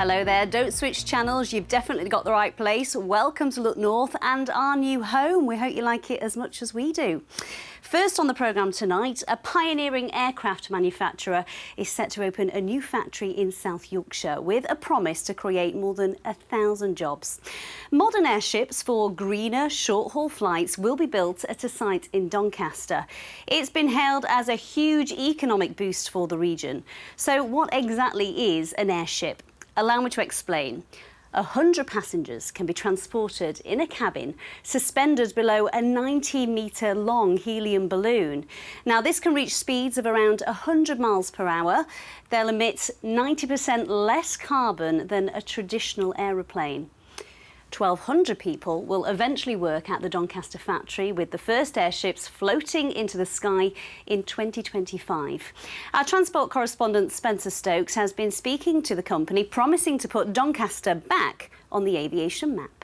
Hello there, don't switch channels, you've definitely got the right place. Welcome to Look North and our new home. We hope you like it as much as we do. First on the programme tonight, a pioneering aircraft manufacturer is set to open a new factory in South Yorkshire with a promise to create more than 1,000 jobs. Modern airships for greener, short-haul flights will be built at a site in Doncaster. It's been hailed as a huge economic boost for the region. So what exactly is an airship? Allow me to explain. 100 passengers can be transported in a cabin suspended below a 90-metre long helium balloon. Now, this can reach speeds of around 100 miles per hour. They'll emit 90% less carbon than a traditional aeroplane. 1,200 people will eventually work at the Doncaster factory, with the first airships floating into the sky in 2025. Our transport correspondent Spencer Stokes has been speaking to the company, promising to put Doncaster back on the aviation map.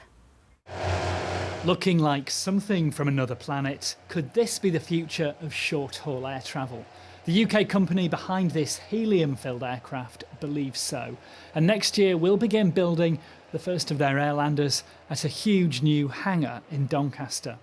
Looking like something from another planet, could this be the future of short-haul air travel? The UK company behind this helium-filled aircraft believes so, and next year will begin building the first of their airlanders at a huge new hangar in Doncaster.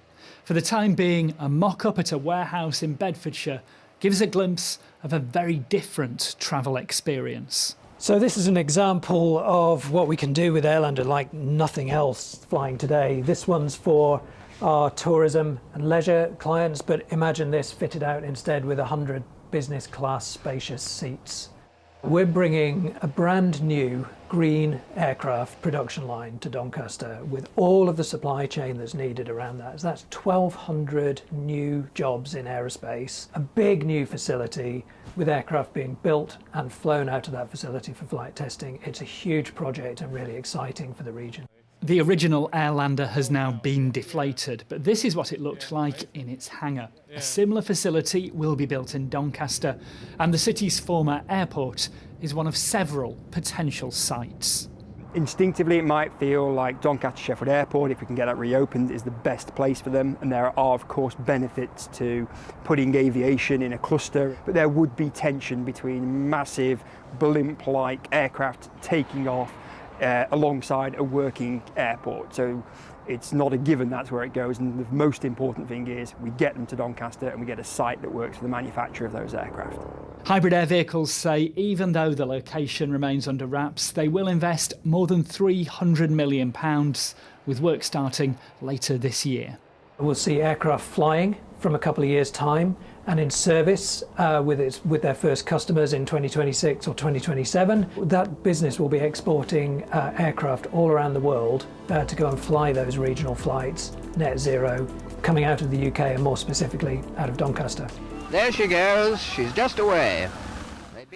For the time being, a mock-up at a warehouse in Bedfordshire gives a glimpse of a very different travel experience. So this is an example of what we can do with Airlander like nothing else flying today. This one's for our tourism and leisure clients, but imagine this fitted out instead with 100 business class spacious seats. We're bringing a brand new green aircraft production line to Doncaster with all of the supply chain that's needed around that. So that's 1,200 new jobs in aerospace, a big new facility with aircraft being built and flown out of that facility for flight testing. It's a huge project and really exciting for the region. The original Airlander has now been deflated, but this is what it looked like in its hangar. A similar facility will be built in Doncaster, and the city's former airport is one of several potential sites. Instinctively, it might feel like Doncaster Sheffield Airport, if we can get that reopened, is the best place for them. And there are, of course, benefits to putting aviation in a cluster. But there would be tension between massive blimp-like aircraft taking off alongside a working airport. So it's not a given that's where it goes. And the most important thing is we get them to Doncaster and we get a site that works for the manufacture of those aircraft. Hybrid Air Vehicles say even though the location remains under wraps, they will invest more than £300 million, with work starting later this year. We'll see aircraft flying from a couple of years' time and in service with their first customers in 2026 or 2027. That business will be exporting aircraft all around the world to go and fly those regional flights, net zero, coming out of the UK and more specifically out of Doncaster. There she goes, she's just away.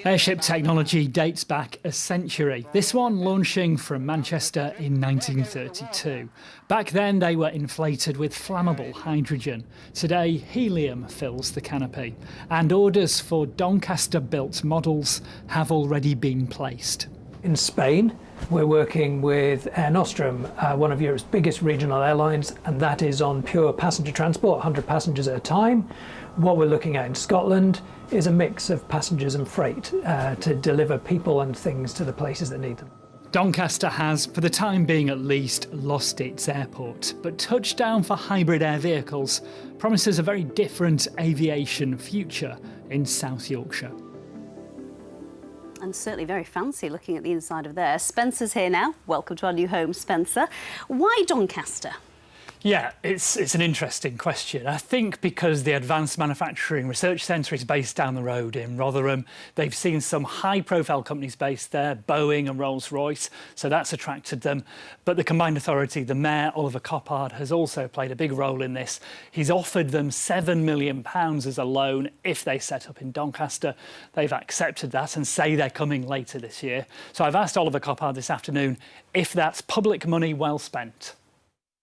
Airship technology dates back a century, this one launching from Manchester in 1932. Back then they were inflated with flammable hydrogen. Today helium fills the canopy, and orders for Doncaster-built models have already been placed. In Spain, we're working with Air Nostrum, one of Europe's biggest regional airlines, and that is on pure passenger transport, 100 passengers at a time. What we're looking at in Scotland is a mix of passengers and freight to deliver people and things to the places that need them. Doncaster has, for the time being at least, lost its airport, but touchdown for hybrid air vehicles promises a very different aviation future in South Yorkshire. And certainly very fancy looking at the inside of there. Spencer's here now. Welcome to our new home, Spencer. Why Doncaster? Yeah, it's an interesting question. I think because the Advanced Manufacturing Research Centre is based down the road in Rotherham, they've seen some high-profile companies based there, Boeing and Rolls-Royce, so that's attracted them. But the Combined Authority, the Mayor, Oliver Coppard, has also played a big role in this. He's offered them £7 million as a loan if they set up in Doncaster. They've accepted that and say they're coming later this year. So I've asked Oliver Coppard this afternoon if that's public money well spent.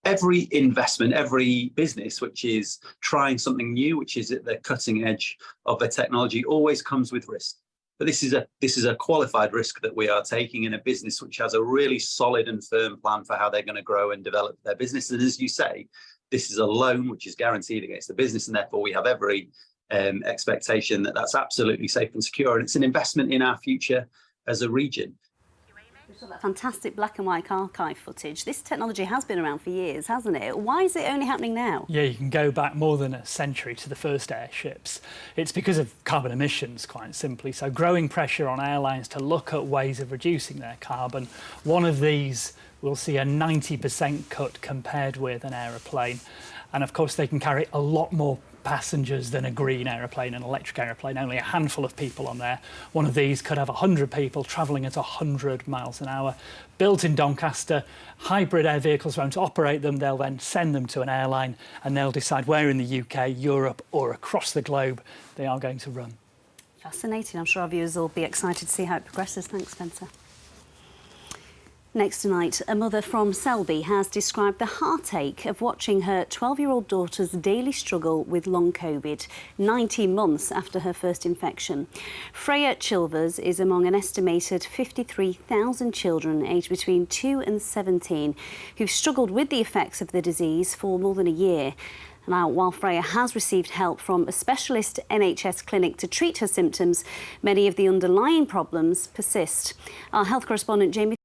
Every investment, every business which is trying something new, which is at the cutting edge of their technology, always comes with risk. But this is a qualified risk that we are taking in a business which has a really solid and firm plan for how they're going to grow and develop their business. And as you say, this is a loan which is guaranteed against the business, and therefore we have every expectation that that's absolutely safe and secure. And it's an investment in our future as a region. saw that fantastic black and white archive footage. This technology has been around for years, hasn't it? Why is it only happening now? Yeah, you can go back more than a century to the first airships. It's because of carbon emissions, quite simply. So growing pressure on airlines to look at ways of reducing their carbon. One of these will see a 90% cut compared with an aeroplane. And of course, they can carry a lot more passengers than a green aeroplane, an electric aeroplane, only a handful of people on there. One of these could have 100 people travelling at 100 miles an hour. Built in Doncaster, hybrid air vehicles won't operate them, they'll then send them to an airline and they'll decide where in the UK, Europe or across the globe they are going to run. Fascinating. I'm sure our viewers will be excited to see how it progresses. Thanks, Spencer. Next tonight, a mother from Selby has described the heartache of watching her 12-year-old daughter's daily struggle with long COVID, 19 months after her first infection. Freya Chilvers is among an estimated 53,000 children aged between 2 and 17 who've struggled with the effects of the disease for more than a year. Now, while Freya has received help from a specialist NHS clinic to treat her symptoms, many of the underlying problems persist. Our health correspondent Jamie